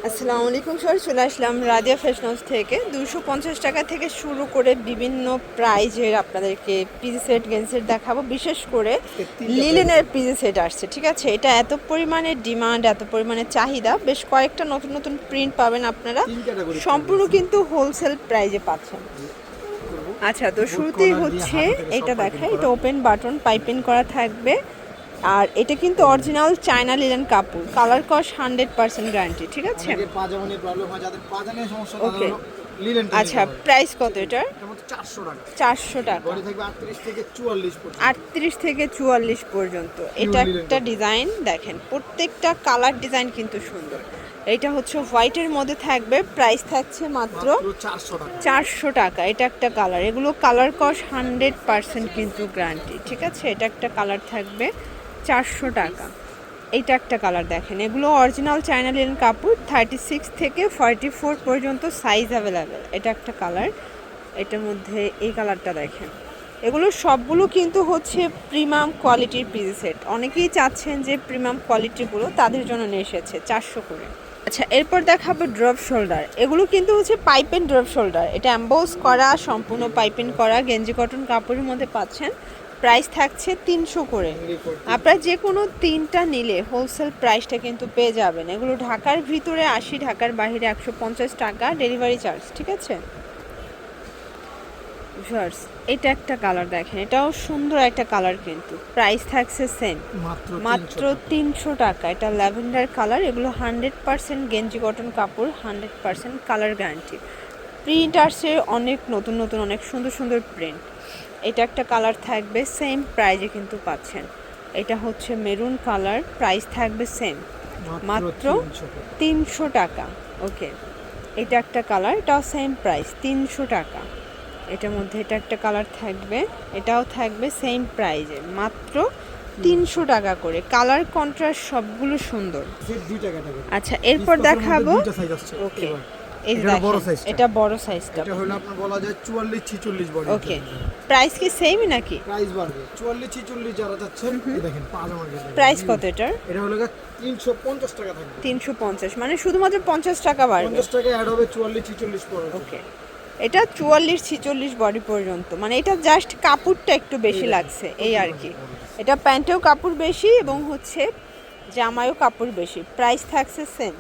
আসসালামু আলাইকুম স্যার, চলে আসলাম রাজিয়া ফ্যাশন হাউস থেকে। 250 টাকা থেকে শুরু করে বিভিন্ন প্রাইজের আপনাদেরকে পিজি সেট গেঞ্জি সেট দেখাবো। বিশেষ করে লিলেনের পিজি সেট আসছে, ঠিক আছে। এটা এত পরিমাণে ডিমান্ড, এত পরিমাণে চাহিদা, বেশ কয়েকটা নতুন নতুন প্রিন্ট পাবেন আপনারা, সম্পূর্ণ কিন্তু হোলসেল প্রাইজে পাচ্ছেন। আচ্ছা, তো শুরুতেই হচ্ছে এটা দেখায়, এটা ওপেন বাটন পাইপিং করা থাকবে। আর এটা কিন্তু অরিজিনাল চায়না লিলেন কাপড়, কালার কস 100% গ্যারান্টি, ঠিক আছে। ওকে, আচ্ছা, প্রাইস কত এটার? 400 টাকা, 38 থেকে 44 পর্যন্ত। এটা একটা ডিজাইন দেখেন, প্রত্যেকটা কালার ডিজাইন কিন্তু সুন্দর। এটা হচ্ছে হোয়াইটের মধ্যে থাকবে, প্রাইস থাকছে মাত্র 400 টাকা। এটা একটা কালার, এগুলো কালার কস 100% কিন্তু গ্যারান্টি, ঠিক আছে। এটা একটা কালার থাকবে 400 টাকা। এইটা একটা কালার দেখেন, এগুলো অরিজিনাল চায়না লিনেন কাপড়, 36 থেকে 44 পর্যন্ত সাইজ অ্যাভেলেবেল। এটা একটা কালার, এটার মধ্যে এই কালারটা দেখেন। এগুলো সবগুলো কিন্তু হচ্ছে প্রিমিয়াম কোয়ালিটির পিস সেট। অনেকেই চাচ্ছেন যে প্রিমিয়াম কোয়ালিটিগুলো, তাদের জন্য নিয়ে এসেছে 400 করে। আচ্ছা, এরপর দেখাবো ড্রপ শোল্ডার। এগুলো কিন্তু হচ্ছে পাইপেন ড্রপ শোল্ডার, এটা অ্যাম্বোস করা, সম্পূর্ণ পাইপেন করা, গেঞ্জি কটন কাপড়ের মধ্যে পাচ্ছেন। প্রাইস থাকছে 300 করে। আপনারা যে কোনো তিনটা নিলে হোলসেল প্রাইসটা কিন্তু পেয়ে যাবেন। এগুলো ঢাকার ভিতরে 80, ঢাকার বাইরে 150 টাকা ডেলিভারি চার্জ, ঠিক আছে। এটা একটা কালার দেখেন, এটাও সুন্দর একটা কালার, কিন্তু প্রাইস থাকছে সেম, মাত্র 300 টাকা। এটা ল্যাভেন্ডার কালার, এগুলো 100% গেঞ্জি কটন কাপড়, 100% কালার গ্যারান্টি। প্রিন্ট আসছে অনেক নতুন নতুন, অনেক সুন্দর সুন্দর প্রিন্ট। এটা একটা কালার থাকবে, সেম প্রাইজে কিন্তু পাচ্ছেন। এটা হচ্ছে মেরুন কালার, প্রাইস থাকবে সেম, মাত্র 300 টাকা। ওকে, এটা একটা কালার, এটাও সেম প্রাইস 300 টাকা। এটার মধ্যে এটা একটা কালার থাকবে, এটাও থাকবে সেম প্রাইজে, মাত্র 300 টাকা করে। কালার কন্ট্রাস্ট সবগুলো সুন্দর। আচ্ছা, এরপর দেখাবো, ওকে, এই দেখেন, এটা বড় সাইজটা, এটা হলো আপনার বলা যায় 44 46 বডি। ওকে, প্রাইস কি সেমই নাকি? প্রাইস বাড়বে 44 46 যারা চাচ্ছেন, দেখেন পাজামা গেছে। প্রাইস কত এটার? এটা হলো 350 টাকা থাকবে। 350, মানে শুধুমাত্র 50 টাকা বাড়বে, 50 টাকা অ্যাড হবে 44 46 পর্যন্ত। ওকে, এটা 44 46 বডি পর্যন্ত, মানে এটা জাস্ট কাপড়টা একটু বেশি লাগছে এই আর কি। এটা প্যান্টেও কাপড় বেশি এবং হচ্ছে জামায়ও কাপড় বেশি। প্রাইস থাকছে সেম,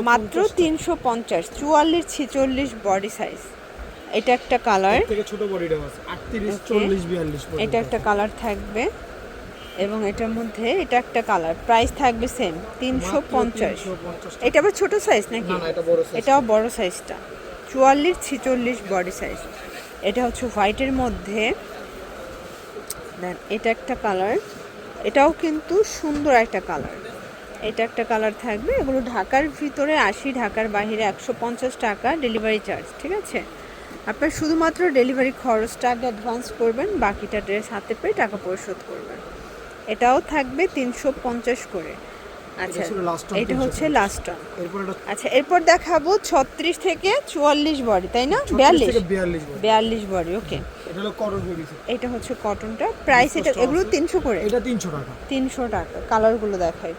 মাত্র 350, 44 46 বডি সাইজ। এটা একটা কালার, থেকে ছোট বডিটাও আছে 38 40 42 পর্যন্ত। এটা একটা কালার থাকবে, এবং এটার মধ্যে এটা একটা কালার, প্রাইস থাকবে সেম 350। এটা আবার ছোট সাইজ নাকি? না, এটা বড় সাইজ। এটাও বড় সাইজটা, 44 46 বডি সাইজ। এটা হচ্ছে হোয়াইটের মধ্যে দেন, এটা একটা কালার, এটাও কিন্তু সুন্দর একটা কালার। এটা একটা কালার থাকবে, এগুলো ঢাকার ভিতরে 80, ঢাকার বাইরে 150 টাকা ডেলিভারি চার্জ, ঠিক আছে। আপনার শুধুমাত্র ডেলিভারি খরচটা আগে অ্যাডভান্স করবেন, বাকিটা ড্রেস হাতে পেয়ে টাকা পরিশোধ করবেন। এটাও থাকবে 350 করে। আচ্ছা, এটা হচ্ছে লাস্ট টার্ম। আচ্ছা, এরপর দেখাবো 36 থেকে 44 বডি, তাই না? 42 বডি, ওকে। এটা হলো কটন ফেব্রিক, এটা হচ্ছে কটনটা, প্রাইস এটা, এগুলো 300 করে। এটা 300 টাকা। 300 টাকা। কালারগুলো দেখাই,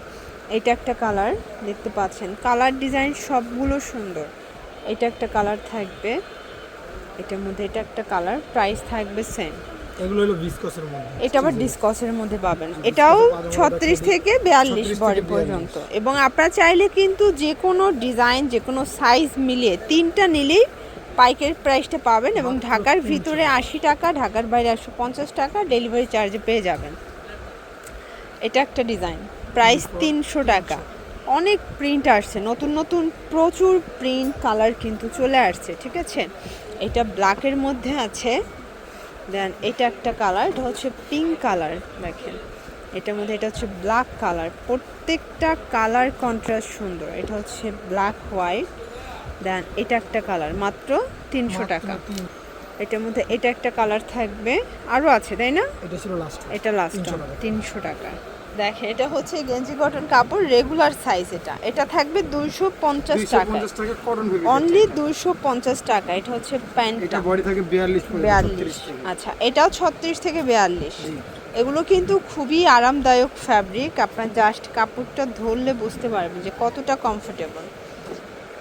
এটা একটা কালার দেখতে পাচ্ছেন, কালার ডিজাইন সবগুলো সুন্দর। এটা একটা কালার থাকবে, এটার মধ্যে এটা একটা কালার, প্রাইস থাকবে সেম। এগুলো হলো ভিসকসের মধ্যে, এটা আবার ডিসকসের মধ্যে পাবেন। এটাও 36 থেকে 42 বডি পর্যন্ত। এবং আপনারা চাইলে কিন্তু যে কোনো ডিজাইন, যে কোনো সাইজ মিলিয়ে তিনটা নিলেই পাইকারি প্রাইসটা পাবেন, এবং ঢাকার ভিতরে 80 টাকা, ঢাকার বাইরে 150 টাকা ডেলিভারি চার্জে পেয়ে যাবেন। এটা একটা ডিজাইন, প্রাইস 300 টাকা। অনেক প্রিন্ট আসছে, নতুন নতুন প্রচুর প্রিন্ট কালার কিন্তু চলে আসছে, ঠিক আছে। এটা ব্ল্যাকের মধ্যে আছে, দেন এটা একটা কালার, এটা হচ্ছে পিঙ্ক কালার দেখেন। এটার মধ্যে এটা হচ্ছে ব্ল্যাক কালার, প্রত্যেকটা কালার কন্ট্রাস্ট সুন্দর। এটা হচ্ছে ব্ল্যাক হোয়াইট, দেন এটা একটা কালার, মাত্র 300 টাকা। এটার মধ্যে এটা একটা কালার থাকবে, আরও আছে তাই না? এটা ছিল লাস্ট, এটা লাস্ট 300 টাকা। দেখেন, এটা হচ্ছে গেঞ্জি কটন কাপড়, রেগুলার সাইজ। এটা থাকবে 250 টাকা, অনলি 250 টাকা। এটা হচ্ছে প্যান্ট, এটা বডি থাকে 42। আচ্ছা, এটাও 36 থেকে 42। এগুলো কিন্তু খুবই আরামদায়ক ফ্যাব্রিক, আপনার জাস্ট কাপড়টা ধরলে বুঝতে পারবেন যে কতটা কমফোর্টেবল।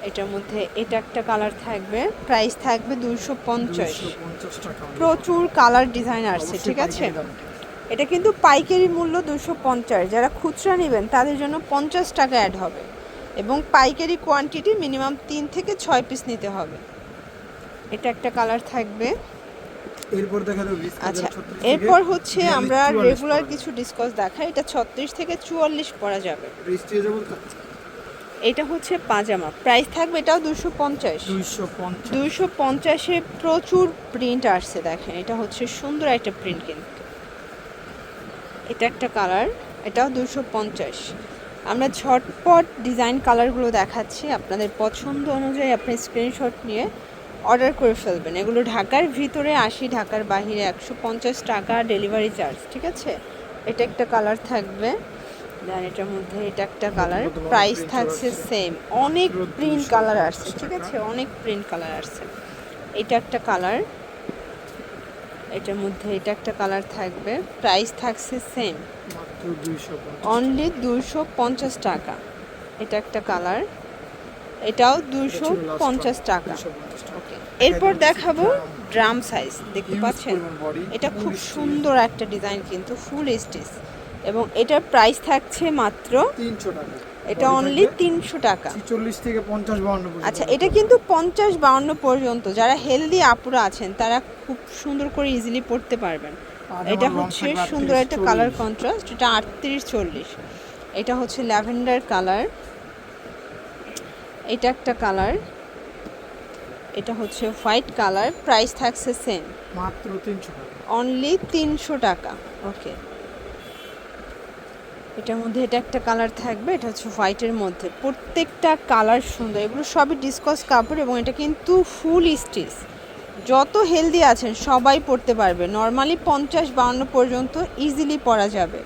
এটার মধ্যে এটা একটা কালার থাকবে, প্রাইস থাকবে 250। 250 টাকা। প্রচুর কালার ডিজাইন আসছে, অবশ্যই ঠিক আছে। পাইকারি দাম। এটা কিন্তু পাইকারি মূল্য 250, যারা খুচরা নেবেন তাদের জন্য 50 টাকা অ্যাড হবে এবং পাইকারি কোয়ান্টিটি মিনিমাম 3 থেকে 6 পিস নিতে হবে। এটা একটা কালার থাকবে। এরপর দেখা যাবে আচ্ছা, এরপর হচ্ছে আমরা রেগুলার কিছু ডিসকাস দেখাই। এটা 36 থেকে 44 পরা যাবে। রিস্ট্রেচেবল থাকছে। এটা হচ্ছে পাজামা, প্রাইস থাকবে এটাও 250। 250-এ প্রচুর প্রিন্ট আসছে, দেখেন এটা হচ্ছে সুন্দর একটা প্রিন্ট কিন্তু। এটা একটা কালার, এটাও 250। আমরা ঝটপট ডিজাইন কালারগুলো দেখাচ্ছি, আপনাদের পছন্দ অনুযায়ী আপনি স্ক্রিনশট নিয়ে অর্ডার করে ফেলবেন। এগুলো ঢাকার ভিতরে 80, ঢাকার বাইরে 150 টাকা ডেলিভারি চার্জ, ঠিক আছে। এটা একটা কালার থাকবে, দেন এটার মধ্যে এটা একটা কালার, প্রাইস থাকছে সেম। অনেক প্রিন্ট কালার আসছে, ঠিক আছে, অনেক প্রিন্ট কালার আসছে। এটা একটা কালার, এটার মধ্যে এটা একটা কালার থাকবে, প্রাইস থাকছে সেম, মাত্র 250। অনলি 250 টাকা। এটা একটা কালার, এটাও 250 টাকা। ওকে, এরপর দেখাবো ড্রাম সাইজ, দেখতে পাচ্ছেন এটা খুব সুন্দর একটা ডিজাইন কিন্তু, ফুল স্টিচ, এবং এটার প্রাইস থাকছে মাত্র 300 টাকা। এটা অনলি 300 টাকা। 40 থেকে 50-52 পর্যন্ত। আচ্ছা, এটা কিন্তু 50-52 পর্যন্ত, যারা হেলদি আপুরা আছেন তারা খুব সুন্দর করে ইজিলি পরতে পারবেন। এটা হচ্ছে সুন্দর একটা কালার কন্ট্রাস্ট, এটা 38-40। এটা হচ্ছে ল্যাভেন্ডার কালার, এটা একটা কালার, এটা হচ্ছে হোয়াইট কালার, প্রাইস থাকছে সেম, মাত্র 300 টাকা। অনলি 300 টাকা। ওকে, এটার মধ্যে এটা একটা কালার থাকবে, এটা হচ্ছে হোয়াইটের মধ্যে। প্রত্যেকটা কালার সুন্দর, এগুলো সবই ডিসকস কাপড় এবং এটা কিন্তু ফুল স্টিচ। যত হেলদি আছেন সবাই পরতে পারবে, নর্মালি 50-52 পর্যন্ত ইজিলি পরা যাবে।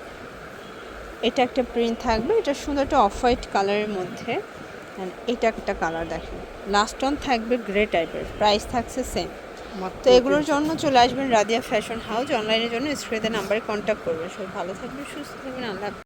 এটা একটা প্রিন্ট থাকবে, এটা সুন্দর একটা অফ হোয়াইট কালারের মধ্যে। এটা একটা কালার দেখেন, লাস্ট অন থাকবে গ্রে টাইপের, প্রাইস থাকছে সেম। তো এগুলোর জন্য চলে আসবেন রাদিয়া ফ্যাশন হাউস। অনলাইনের জন্য স্ক্রিনে নাম্বারে কন্ট্যাক্ট করবেন। সবাই ভালো থাকবেন, সুস্থ থাকবেন, আল্লাহ।